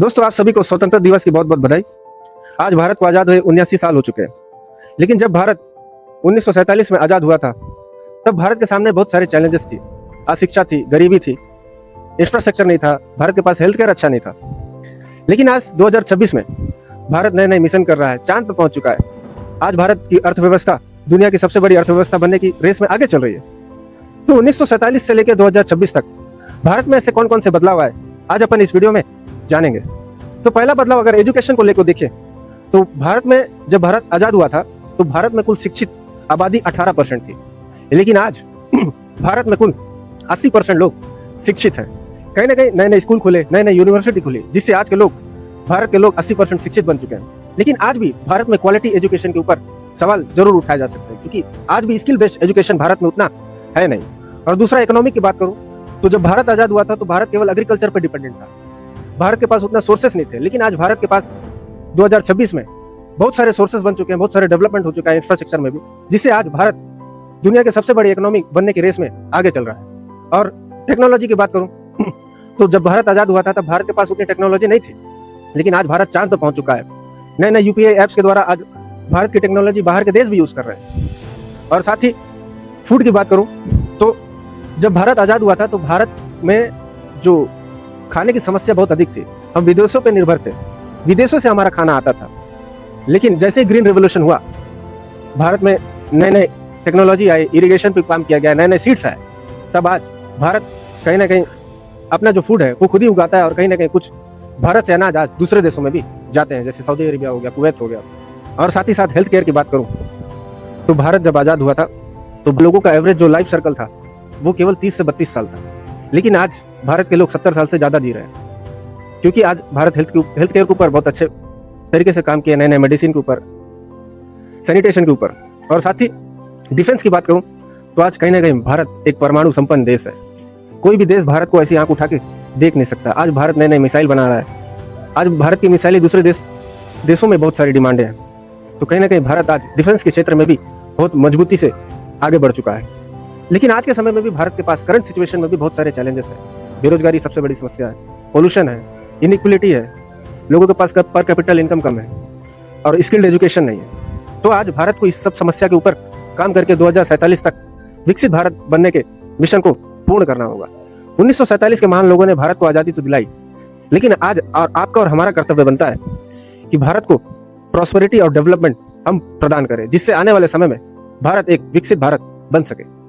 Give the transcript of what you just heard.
दोस्तों, आप सभी को स्वतंत्रता दिवस की बहुत बहुत बधाई। आज भारत को आज़ाद हुए 79 साल हो चुके हैं। लेकिन जब भारत 1947 में आज़ाद हुआ था, तब भारत के सामने बहुत सारे चैलेंजेस थी। अशिक्षा थी, गरीबी थी, इंफ्रास्ट्रक्चर नहीं था, भारत के पास हेल्थ केयर अच्छा नहीं था। लेकिन आज 2026 में भारत नए नए मिशन कर रहा है, चांद पर पहुंच चुका है। आज भारत की अर्थव्यवस्था दुनिया की सबसे बड़ी अर्थव्यवस्था बनने की रेस में आगे चल रही है। तो 1947 से लेकर 2026 तक भारत में ऐसे कौन कौन से बदलाव आए, आज अपन इस वीडियो में जानेंगे। तो पहला बदलाव अगर एजुकेशन को लेकर देखें, तो भारत में जब भारत आजाद हुआ था तो भारत में कुल शिक्षित आबादी 18% थी। लेकिन आज भारत में कुल 80% लोग शिक्षित हैं। कहीं ना कहीं नए नए स्कूल खुले, नए नए यूनिवर्सिटी खुली, जिससे आज के लोग, भारत के लोग 80% शिक्षित बन चुके हैं। लेकिन आज भी भारत में क्वालिटी एजुकेशन के ऊपर सवाल जरूर उठाए जा सकते हैं, क्योंकि आज भी स्किल बेस्ड एजुकेशन भारत में उतना है नहीं। और दूसरा, इकोनॉमिक की बात करूं तो जब भारत आजाद हुआ था तो भारत केवल एग्रीकल्चर पर डिपेंडेंट था। भारत के पास उतना सोर्सेस नहीं थे। लेकिन आज भारत के पास 2026 में बहुत सारे सोर्सेस बन चुके हैं, बहुत सारे डेवलपमेंट हो चुका है इंफ्रास्ट्रक्चर में भी, जिससे आज भारत दुनिया के सबसे बड़ी इकोनॉमी बनने की रेस में आगे चल रहा है। और टेक्नोलॉजी की बात करूं तो जब भारत आजाद हुआ था तब भारत के पास उतनी टेक्नोलॉजी नहीं थी। लेकिन आज भारत चांद पर पहुंच चुका है। नए नए यूपीआई एप्स के द्वारा आज भारत की टेक्नोलॉजी बाहर के देश भी यूज कर रहे हैं। और साथ ही फूड की बात करूं तो जब भारत आजाद हुआ था तो भारत में जो खाने की समस्या बहुत अधिक थी। हम विदेशों पे निर्भर थे, विदेशों से हमारा खाना आता था। लेकिन जैसे ही ग्रीन रेवोल्यूशन हुआ, भारत में नए नए टेक्नोलॉजी आई, इरिगेशन पे काम किया गया, नए नए सीड्स आए, तब आज भारत कहीं ना कहीं अपना जो फूड है वो खुद ही उगाता है। और कहीं ना कहीं कुछ भारत से अनाज आज दूसरे देशों में भी जाते हैं, जैसे सऊदी अरेबिया हो गया, कुवैत हो गया। और साथ ही साथ हेल्थ केयर की बात करूं तो भारत जब आजाद हुआ था तो लोगों का एवरेज जो लाइफ सर्कल था वो केवल 30 से 32 साल था। लेकिन आज भारत के लोग 70 साल से ज्यादा जी रहे हैं, क्योंकि आज भारत हेल्थ केयर के ऊपर बहुत अच्छे तरीके से काम किया, नए नए मेडिसिन के ऊपर, सैनिटेशन के ऊपर। और साथ ही डिफेंस की बात करूं तो आज कहीं ना कहीं भारत एक परमाणु संपन्न देश है। कोई भी देश भारत को ऐसी आंख उठा के देख नहीं सकता। आज भारत नए नए मिसाइल बना रहा है। आज भारत की मिसाइलें दूसरे देशों में बहुत सारी डिमांडें हैं। तो कहीं ना कहीं भारत आज डिफेंस के क्षेत्र में भी बहुत मजबूती से आगे बढ़ चुका है। लेकिन आज के समय में भी भारत के पास करंट सिचुएशन में भी बहुत सारे चैलेंजेस हैं। बेरोजगारी सबसे बड़ी समस्या है, पोल्यूशन है, इनइक्वलिटी है, लोगों के पास पर कैपिटल इनकम कम है और स्किल्ड एजुकेशन नहीं है। तो आज भारत को इस सब समस्या के ऊपर काम करके 2047 तक विकसित भारत बनने के मिशन को पूर्ण करना होगा। 1947 के महान लोगों ने भारत को आजादी तो दिलाई, लेकिन आज और आपका और हमारा कर्तव्य बनता है कि भारत को प्रॉस्पेरिटी और डेवलपमेंट हम प्रदान करें, जिससे आने वाले समय में भारत एक विकसित भारत बन सके।